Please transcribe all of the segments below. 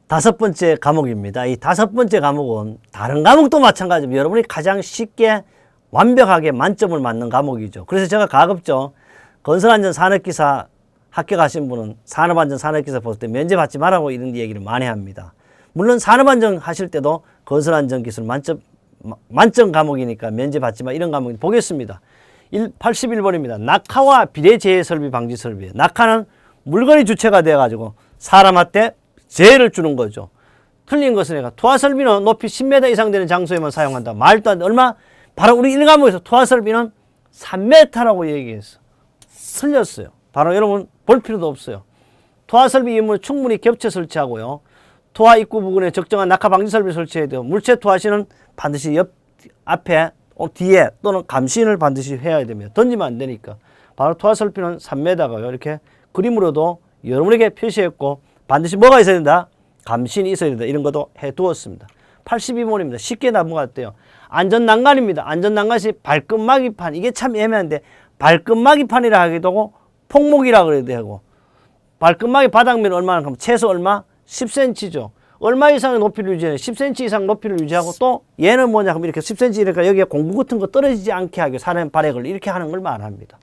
5번째 과목입니다. 이 5번째 과목은 다른 과목도 마찬가지로 여러분이 가장 쉽게 완벽하게 만점을 맞는 과목이죠. 그래서 제가 가급적 건설안전 산업기사 합격하신 분은 산업안전 산업기사 볼 때 면제 받지 말라고 이런 얘기를 많이 합니다. 물론 산업안전 하실 때도 건설안전 기술 만점 과목이니까 면제 받지 마 이런 과목 보겠습니다. 81번입니다. 낙하와 비례재해 설비 방지 설비. 낙하는 물건이 주체가 되어가지고 사람한테 재해를 주는 거죠. 틀린 것은 내가 투하 설비는 높이 10m 이상 되는 장소에만 사용한다. 말도 안 돼. 얼마? 바로 우리 1과목에서 투하 설비는 3m라고 얘기했어. 틀렸어요. 바로 여러분 볼 필요도 없어요. 투하 설비 이용을 충분히 겹쳐 설치하고요. 투하 입구 부근에 적정한 낙하 방지 설비 설치해야 돼요. 물체 투하 시는 반드시 옆 앞에 뒤에 또는 감시인을 반드시 해야 됩니다. 던지면 안 되니까. 바로 투하 설비는 3m고요. 이렇게 그림으로도 여러분에게 표시했고 반드시 뭐가 있어야 된다? 감시인이 있어야 된다. 이런 것도 해두었습니다. 82번입니다. 쉽게 넘어갔대요. 안전난간입니다. 안전난간이 발끝막이판. 이게 참 애매한데 발끝막이판이라 하기도 하고 폭목이라 그래도 되고 발끝막이 바닥면 얼마나 하면 최소 얼마? 10cm죠. 얼마 이상의 높이를 유지해? 10cm 이상 높이를 유지하고 또 얘는 뭐냐 하면 이렇게 10cm니까 여기에 공구 같은 거 떨어지지 않게 하기 사람 발액을 이렇게 하는 걸 말합니다.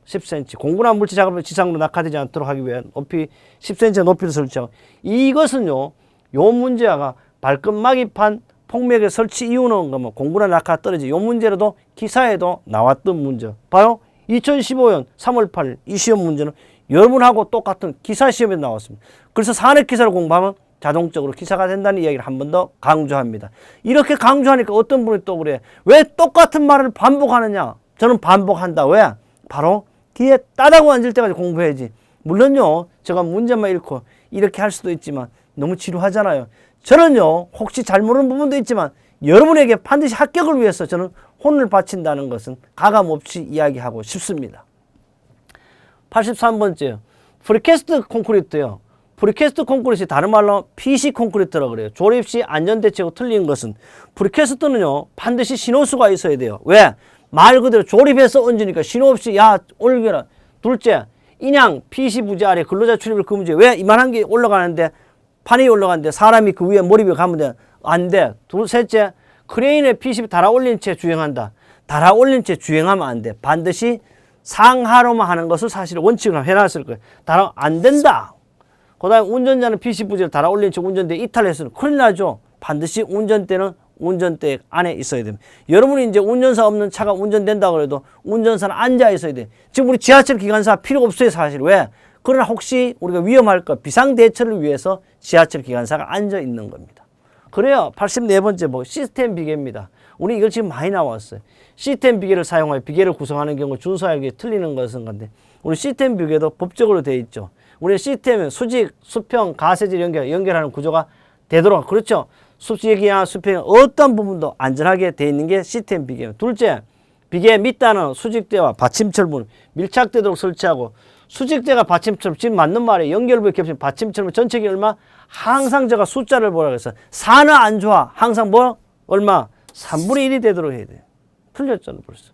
10cm. 공구나 물체 작업을 지상으로 낙하되지 않도록 하기 위해 높이 10cm 높이를 설치하고 이것은요. 요 문제가 발끝막이판 폭맥의 설치 이유는 뭐 공구나 낙하 떨어지 요 문제로도 기사에도 나왔던 문제. 봐요. 2015년 3월 8일 이 시험 문제는 여러분하고 똑같은 기사 시험에 나왔습니다. 그래서 산업기사를 공부하면 자동적으로 기사가 된다는 이야기를 한 번 더 강조합니다. 이렇게 강조하니까 어떤 분이 또 그래. 왜 똑같은 말을 반복하느냐. 저는 반복한다. 왜? 바로 뒤에 따다고 앉을 때까지 공부해야지. 물론요. 제가 문제만 읽고 이렇게 할 수도 있지만 너무 지루하잖아요. 저는요. 혹시 잘 모르는 부분도 있지만 여러분에게 반드시 합격을 위해서 저는 혼을 바친다는 것은 가감없이 이야기하고 싶습니다. 83번째요. 프리캐스트 콘크리트요. 프리캐스트 콘크리트이 다른 말로 PC 콘크리트라고 그래요. 조립 시 안전대책으로 틀린 것은 프리캐스트는요. 반드시 신호수가 있어야 돼요. 왜? 말 그대로 조립해서 얹으니까 신호 없이 야 올겨라. 둘째, 인양 PC 부지 아래 근로자 출입을 금지. 왜? 이만한 게 올라가는데 판이 올라가는데 사람이 그 위에 몰입에 가면 돼. 안 돼. 셋째, 크레인에 PC 달아 올린 채 주행한다. 달아 올린 채 주행하면 안 돼. 반드시 상하로만 하는 것을 사실 원칙을 해놨을 거예요. 달아 안 된다. 그 다음에 운전자는 PC 부지를 달아 올린 채 운전대에 이탈했으면 큰일 나죠. 반드시 운전대는 운전대 안에 있어야 됩니다. 여러분이 이제 운전사 없는 차가 운전된다고 해도 운전사는 앉아 있어야 돼. 지금 우리 지하철 기관사 필요 없어요, 사실. 왜? 그러나 혹시 우리가 위험할까 비상대처를 위해서 지하철 기관사가 앉아 있는 겁니다. 그래요. 84번째 뭐 시스템 비계입니다. 우리 이걸 지금 많이 나왔어요. 시스템 비계를 사용하여 비계를 구성하는 경우 준수하게 틀리는 것은 건데 우리 시스템 비계도 법적으로 되어 있죠. 우리 시스템은 수직, 수평, 가세질 연결하는 구조가 되도록 그렇죠. 수직이나 수평 어떤 부분도 안전하게 되어 있는 게 시스템 비계입니다. 둘째, 비계 밑단은 수직대와 받침철문 밀착되도록 설치하고 수직대가 받침철문 지금 맞는 말이에요. 연결부에 겹친 받침철문 전체기 얼마? 항상 제가 숫자를 보라고 해서 4는 안 좋아. 항상 뭐? 얼마? 3분의 1이 되도록 해야 돼요. 틀렸잖아 벌써.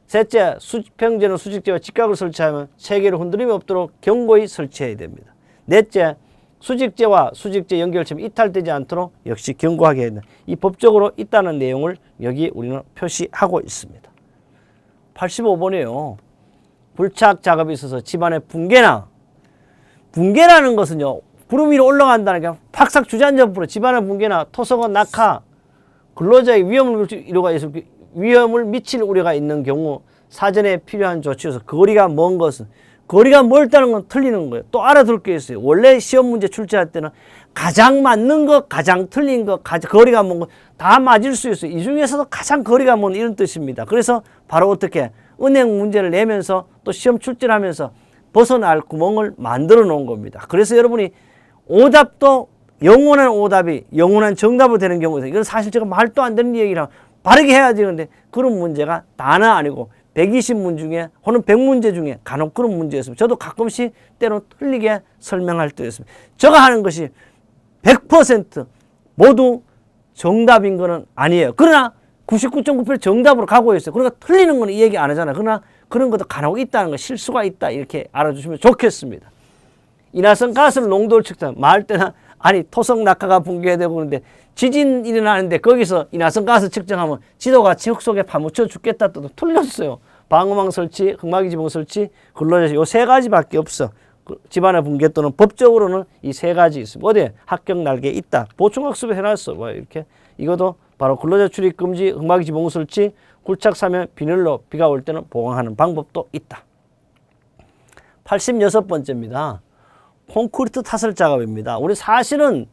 셋째, 수평제는 수직제와 직각을 설치하면 체계를 흔들림이 없도록 견고히 설치해야 됩니다. 넷째, 수직제와 수직제 연결점이 이탈되지 않도록 역시 견고하게 해야 된다. 이 법적으로 있다는 내용을 여기 우리는 표시하고 있습니다. 85번이에요. 불착 작업에 있어서 집안의 붕괴라는 것은요. 구름 위로 올라간다는 게 팍삭 주저앉아버려 집안의 붕괴나 토속은 낙하 근로자의 위험을 미칠 우려가 있는 경우 사전에 필요한 조치여서 거리가 먼 것은 거리가 멀다는 건 틀리는 거예요. 또 알아둘 게 있어요. 원래 시험 문제 출제할 때는 가장 맞는 것, 가장 틀린 것, 거리가 먼 것 다 맞을 수 있어요. 이 중에서도 가장 거리가 먼 이런 뜻입니다. 그래서 바로 어떻게 은행 문제를 내면서 또 시험 출제를 하면서 벗어날 구멍을 만들어 놓은 겁니다. 그래서 여러분이 오답도 영원한 오답이 영원한 정답으로 되는 경우에서 이건 사실 제가 말도 안 되는 얘기라 바르게 해야 되는데 그런 문제가 다는 아니고 120문 중에 혹은 100문제 중에 간혹 그런 문제였습니다. 저도 가끔씩 때로 틀리게 설명할 때였습니다. 제가 하는 것이 100% 모두 정답인 거는 아니에요. 그러나 99.9% 정답으로 가고 있어요. 그러니까 틀리는 거는 이 얘기 안 하잖아요. 그러나 그런 것도 간혹 있다는 거 실수가 있다 이렇게 알아주시면 좋겠습니다. 이나선 가스를 농도를 측정 말 때나 아니 토성 낙하가 붕괴되고 그러는데 지진 일어나는데 거기서 인화성 가스 측정하면 지도가 지옥 속에 파묻혀 죽겠다 또 틀렸어요. 방어망 설치, 흑마기 지붕 설치, 근로자 요 세 가지밖에 없어. 집안의 붕괴 또는 법적으로는 이 세 가지 있습니다. 어디 합격 날개 있다. 보충학습 해놨어. 뭐 이렇게 이것도 바로 근로자 출입 금지, 흑마기 지붕 설치, 굴착 사면 비닐로 비가 올 때는 보강하는 방법도 있다. 86번째입니다. 콘크리트 타설 작업입니다. 우리 사실은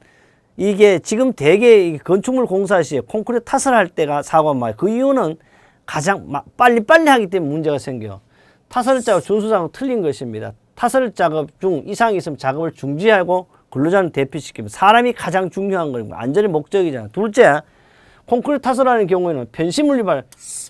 이게 지금 대개 건축물 공사 시에 콘크리트 타설할 때가 사고가 많아요. 그 이유는 가장 빨리빨리 하기 때문에 문제가 생겨요. 타설 작업 준수사항은 틀린 것입니다. 타설 작업 중 이상이 있으면 작업을 중지하고 근로자는 대피시키면 사람이 가장 중요한 겁니다. 안전이 목적이잖아요. 둘째, 콘크리트 타설하는 경우에는 편심을 유발.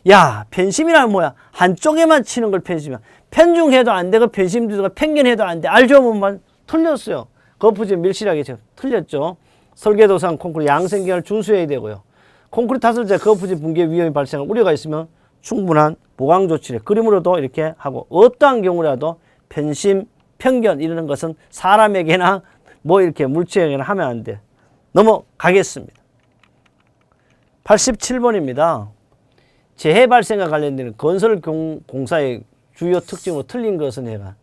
야, 편심이란 뭐야? 한쪽에만 치는 걸 편심이야. 편중해도 안 되고 편심도 편견해도 안 돼. 알죠? 뭐만 틀렸어요. 거푸집 밀실하게 틀렸죠. 설계도상 콘크리트 양생기간을 준수해야 되고요. 콘크리트 타설자 거푸집 붕괴 위험이 발생할 우려가 있으면 충분한 보강 조치를 그림으로도 이렇게 하고 어떠한 경우라도 편심, 편견 이러는 것은 사람에게나 뭐 이렇게 물체에게나 하면 안 돼. 넘어가겠습니다. 87번입니다. 재해 발생과 관련되는 건설 공사의 주요 특징으로 틀린 것은 해가.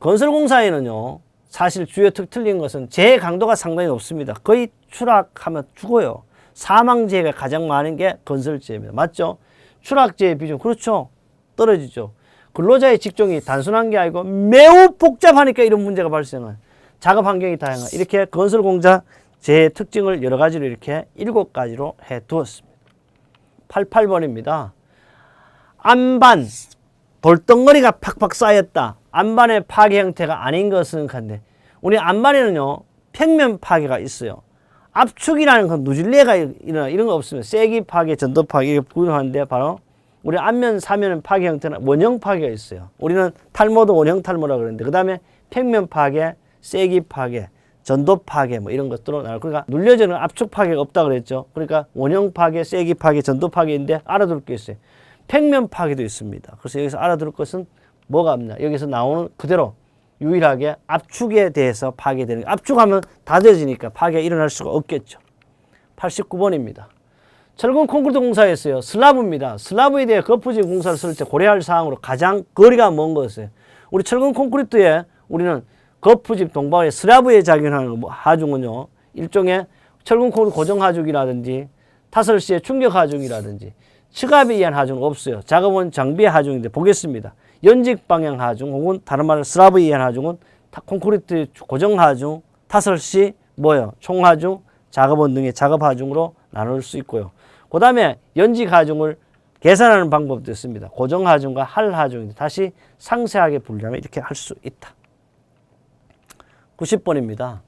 건설 공사에는요. 사실 주요 틀린 것은 재해 강도가 상당히 높습니다. 거의 추락하면 죽어요. 사망재해가 가장 많은 게 건설재해입니다. 맞죠? 추락재해 비중 그렇죠. 떨어지죠. 근로자의 직종이 단순한 게 아니고 매우 복잡하니까 이런 문제가 발생해요. 작업 환경이 다양한 이렇게 건설 공사 재해 특징을 여러 가지로 이렇게 7가지로 해 두었습니다. 88번입니다. 안반 돌덩어리가 팍팍 쌓였다. 안반의 파괴 형태가 아닌 것은 간데 우리 안반에는요 평면 파괴가 있어요. 압축이라는 건 누질레가 일어나 이런 거 없으면 세기 파괴, 전도 파괴 구분하는데 바로 우리 앞면, 사면 파괴 형태는 원형 파괴가 있어요. 우리는 탈모도 원형 탈모라고 그러는데 그 다음에 평면 파괴, 세기 파괴, 전도 파괴 뭐 이런 것들로 나와요. 그러니까 눌려지는 압축 파괴가 없다 그랬죠. 그러니까 원형 파괴, 세기 파괴, 전도 파괴인데 알아둘 게 있어요. 평면 파괴도 있습니다. 그래서 여기서 알아둘 것은 뭐가 없냐. 여기서 나오는 그대로 유일하게 압축에 대해서 파괴되는 압축하면 닫아지니까 파괴가 일어날 수가 없겠죠. 89번입니다. 철근 콘크리트 공사에서요. 슬라브입니다. 슬라브에 대해 거푸집 공사를 쓸 때 고려할 사항으로 가장 거리가 먼 것이에요. 우리 철근 콘크리트에 우리는 거푸집 동박의 슬라브에 작용하는 하중은요. 일종의 철근 콘크리트 고정 하중이라든지 타설 시의 충격 하중이라든지 측압에 의한 하중은 없어요. 작업은 장비의 하중인데 보겠습니다. 연직 방향 하중 혹은 다른 말로 슬라브에 의한 하중은 콘크리트 고정 하중, 타설 시 뭐예요? 총 하중, 작업원 등의 작업 하중으로 나눌 수 있고요. 그 다음에 연직 하중을 계산하는 방법도 있습니다. 고정 하중과 할 하중인데 다시 상세하게 분류하면 이렇게 할 수 있다. 90번입니다.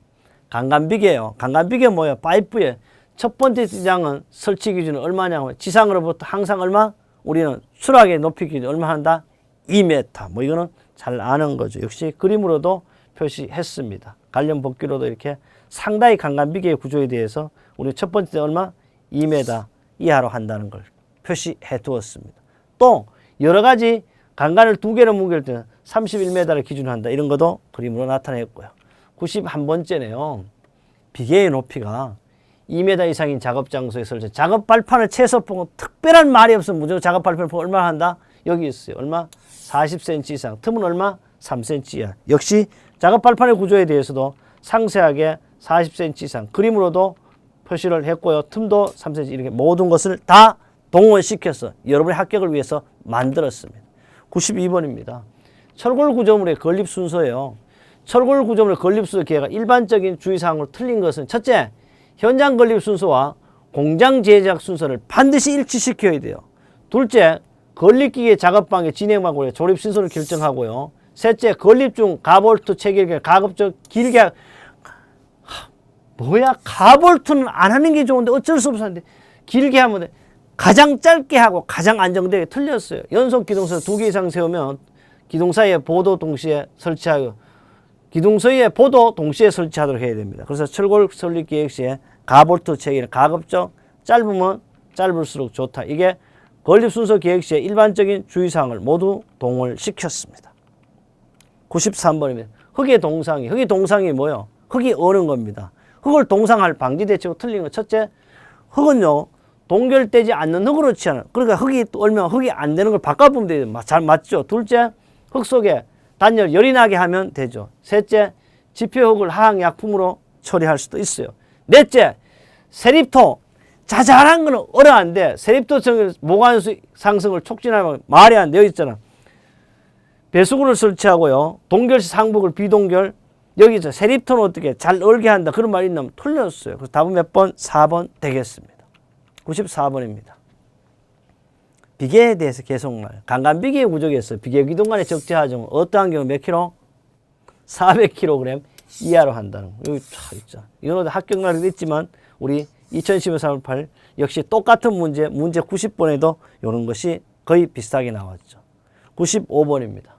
강간비계예요. 강간비계 뭐예요? 파이프에 첫 번째 지장은 설치 기준은 얼마냐면 지상으로부터 항상 얼마? 우리는 수락의 높이 기준 얼마 한다? 2m. 뭐 이거는 잘 아는 거죠. 역시 그림으로도 표시했습니다. 관련 법규로도 이렇게 상당히 강간비계의 구조에 대해서 우리 첫 번째 얼마? 2m 이하로 한다는 걸 표시해 두었습니다. 또 여러 가지 강간을 2개로 뭉갤 때는 31m를 기준으로 한다. 이런 것도 그림으로 나타냈고요. 91번째네요. 비계의 높이가 2m 이상인 작업 장소에 설치. 작업 발판을 최소 보고 특별한 말이 없으면 무조건 작업 발판을 보고 얼마 한다? 여기 있어요. 얼마? 40cm 이상. 틈은 얼마? 3cm 이하. 역시 작업 발판의 구조에 대해서도 상세하게 40cm 이상 그림으로도 표시를 했고요. 틈도 3cm 이렇게 모든 것을 다 동원시켜서 여러분의 합격을 위해서 만들었습니다. 92번입니다. 철골 구조물의 건립 순서예요. 철골 구조물의 건립 순서 기회가 일반적인 주의사항으로 틀린 것은 첫째, 현장 건립 순서와 공장 제작 순서를 반드시 일치시켜야 돼요. 둘째, 건립기계 작업방의 진행 방법에 조립 순서를 결정하고요. 셋째, 건립 중 가볼트 체결 가급적 길게 뭐야 가볼트는 안 하는 게 좋은데 어쩔 수 없었는데 길게 하면 돼. 가장 짧게 하고 가장 안정되게 틀렸어요. 연속 기동서 2개 이상 세우면 기동사에 보도 동시에 설치하고 기둥서에 보도 동시에 설치하도록 해야 됩니다. 그래서 철골 설립 계획 시에 가볼트 체계는 가급적 짧으면 짧을수록 좋다. 이게 건립 순서 계획 시에 일반적인 주의사항을 모두 동원시켰습니다. 93번입니다. 흙의 동상이 뭐예요? 흙이 어는 겁니다. 흑을 동상할 방지 대책으로 틀린 거 첫째, 흑은요 동결되지 않는 흑으로 취하는, 그러니까 흑이 얼면 흑이 안 되는 걸 바꿔보면 돼요. 잘 맞죠. 둘째, 흑 속에 단열 열이 나게 하면 되죠. 셋째, 지표흑을 화학약품으로 처리할 수도 있어요. 넷째, 세립토 자잘한 거는 어려운데 세립토 모관수 상승을 촉진하면 말이 안 되어 있잖아. 배수구를 설치하고요. 동결시 상부를 비동결. 여기서 세립토는 어떻게 잘 얼게 한다. 그런 말이 있나면 틀렸어요. 그래서 답은 몇 번? 4번 되겠습니다. 94번입니다. 비계에 대해서 계속말. 강간비계 구조에서 비계기둥간의 적재하중은 어떠한 경우 몇 킬로? 400kg 이하로 한다는 거. 여기 참 있죠. 이거는 합격날이 있지만 우리 2012년 3월 8일 역시 똑같은 문제 90번에도 이런 것이 거의 비슷하게 나왔죠. 95번입니다.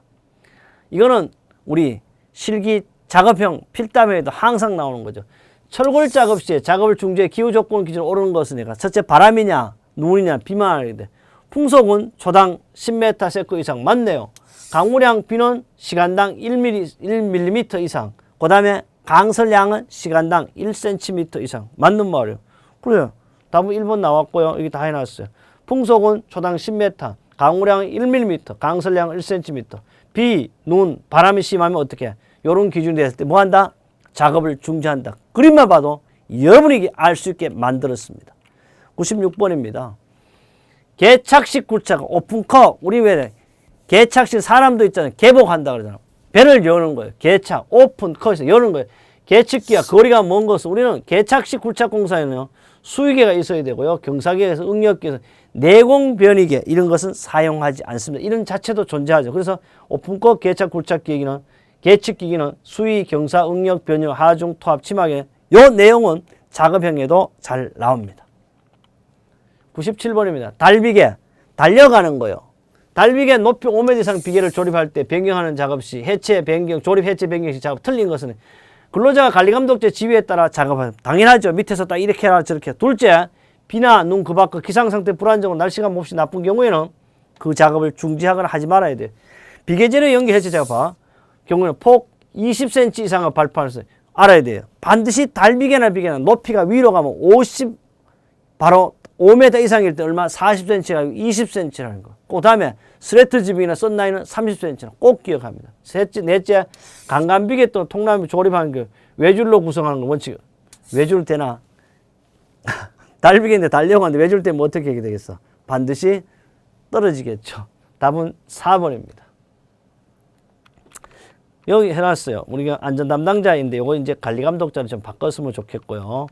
이거는 우리 실기 작업형 필담에도 항상 나오는 거죠. 철골 작업 시에 작업을 중지해 기후 조건 기준으로 오르는 것은 내가 첫째 바람이냐 눈이냐 비만 하게 돼. 풍속은 초당 10m/s 이상 맞네요. 강우량 비는 시간당 1mm 이상. 그 다음에 강설량은 시간당 1cm 이상. 맞는 말이에요. 그래요. 답은 1번 나왔고요. 여기 다 해놨어요. 풍속은 초당 10m, 강우량은 1mm, 강설량은 1cm. 비, 눈, 바람이 심하면 어떻게 해? 이런 기준이 됐을 때 뭐 한다? 작업을 중지한다. 그림만 봐도 여러분이 알 수 있게 만들었습니다. 96번입니다. 개착식 굴착 오픈컵. 우리 왜 개착식 사람도 있잖아요. 개복한다 그러잖아요. 배를 여는 거예요. 개착 오픈컵에서 여는 거예요. 개측기와 거리가 먼 것은 우리는 개착식 굴착 공사에는요. 수위계가 있어야 되고요. 경사계에서 응력계에서 내공 변이계 이런 것은 사용하지 않습니다. 이런 자체도 존재하죠. 그래서 오픈컵 개착 굴착 기기는 계측기기는 수위, 경사, 응력, 변형, 하중, 토합, 치막에 요 내용은 작업형에도 잘 나옵니다. 97번입니다. 달비계, 달려가는 거요. 달비계 높이 5m 이상 비계를 조립할 때 변경하는 작업 시 해체, 변경, 조립, 해체, 변경 시 작업 틀린 것은 근로자가 관리감독제 지휘에 따라 작업하는 당연하죠. 밑에서 딱 이렇게 해라 저렇게. 둘째, 비나 눈 그 밖 기상상태 불안정한 날씨가 몹시 나쁜 경우에는 그 작업을 중지하거나 하지 말아야 돼. 비계재료 연기 해체 작업 경우는 폭 20cm 이상을 발표할 수 알아야 돼요. 반드시 달비계나 비계나 높이가 위로 가면 바로 5m 이상일 때 얼마? 40cm가 아니고 20cm라는 거. 그 다음에 스레트 지붕이나 썬라인은 30cm라 꼭 기억합니다. 넷째, 강간비계 또는 통나무 조립하는 그 외줄로 구성하는 거 원칙. 외줄 되나? 달비계인데 달려고 하는데 외줄 되면 어떻게 하게 되겠어? 반드시 떨어지겠죠. 답은 4번입니다. 여기 해놨어요. 우리가 안전 담당자인데 이거 이제 관리 감독자를 좀 바꿨으면 좋겠고요.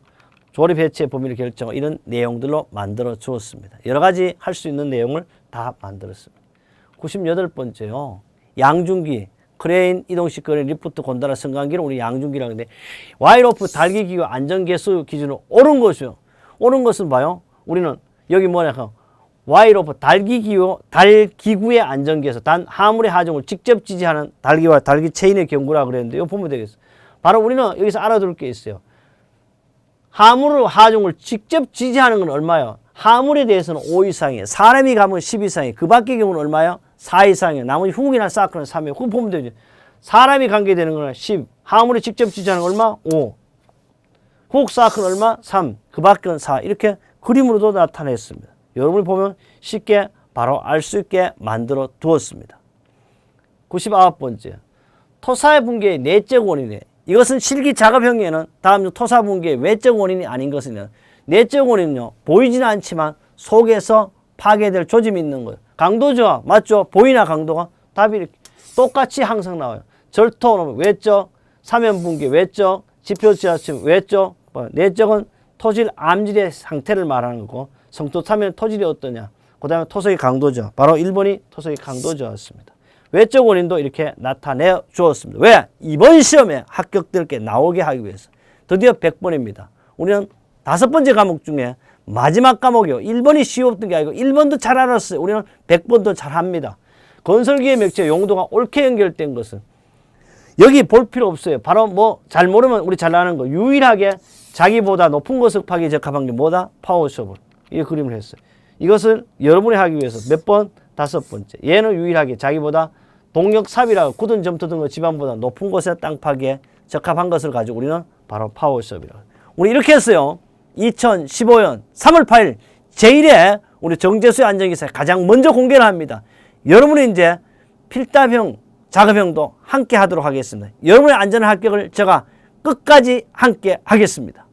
조립 해체 범위를 결정 이런 내용들로 만들어 주었습니다. 여러 가지 할 수 있는 내용을 다 만들었습니다. 98번째요. 양중기, 크레인, 이동식 거리, 리프트, 곤다라, 승강기를 우리 양중기라고 하는데 와이로프, 달기기구, 안전계수 기준으로 옳은 것이요. 옳은 것은 봐요. 우리는 여기 뭐냐 와이로프, 달기구의 안전계수, 단 하물의 하중을 직접 지지하는 달기와 달기 체인의 경구라 그랬는데 이거 보면 되겠어요. 바로 우리는 여기서 알아둘 게 있어요. 하물을 하중을 직접 지지하는 건 얼마요? 하물에 대해서는 5 이상이에요. 사람이 가면 10 이상이에요. 그 밖의 경우는 얼마요? 4 이상이에요. 나머지 훅이나 사크는 3이에요. 그거 보면 되죠. 사람이 관계되는 거는 10. 하물이 직접 지지하는 건 얼마? 5. 훅 사크는 얼마? 3. 그 밖은 4. 이렇게 그림으로도 나타냈습니다. 여러분이 보면 쉽게 바로 알 수 있게 만들어 두었습니다. 99번째. 토사의 붕괴의 내적 원인이에요. 이것은 실기 작업형에는 다음 토사 붕괴의 외적 원인이 아닌 것은 내적 원인은요. 보이지는 않지만 속에서 파괴될 조짐이 있는 거예요. 강도죠. 맞죠? 보이나 강도가? 답이 이렇게 똑같이 항상 나와요. 절토는 외적, 사면 붕괴 외적, 지표지하침 외적, 내적은 토질 암질의 상태를 말하는 거고 성토 사면 토질이 어떠냐. 그 다음에 토속의 강도죠. 바로 1번이 토속의 강도죠였습니다. 외적 원인도 이렇게 나타내 주었습니다. 왜? 이번 시험에 합격들께 나오게 하기 위해서. 드디어 100번입니다. 우리는 5번째 과목 중에 마지막 과목이요. 1번이 쉬웠던 게 아니고 1번도 잘 알았어요. 우리는 100번도 잘 합니다. 건설기의 맥체 용도가 옳게 연결된 것은 여기 볼 필요 없어요. 바로 뭐 잘 모르면 우리 잘 아는 거. 유일하게 자기보다 높은 것을 파기 적합한 게 뭐다? 파워쇼블. 이 그림을 했어요. 이것을 여러분이 하기 위해서 몇 번? 5번째. 얘는 유일하게 자기보다 동력삽이라고 굳은 점토 등 지반보다 높은 곳에 땅 파기에 적합한 것을 가지고 우리는 바로 파워숍이라고. 우리 이렇게 했어요. 2015년 3월 8일 제1회 우리 정제수의 안전기사 가장 먼저 공개를 합니다. 여러분이 이제 필답형, 작업형도 함께 하도록 하겠습니다. 여러분의 안전 합격을 제가 끝까지 함께 하겠습니다.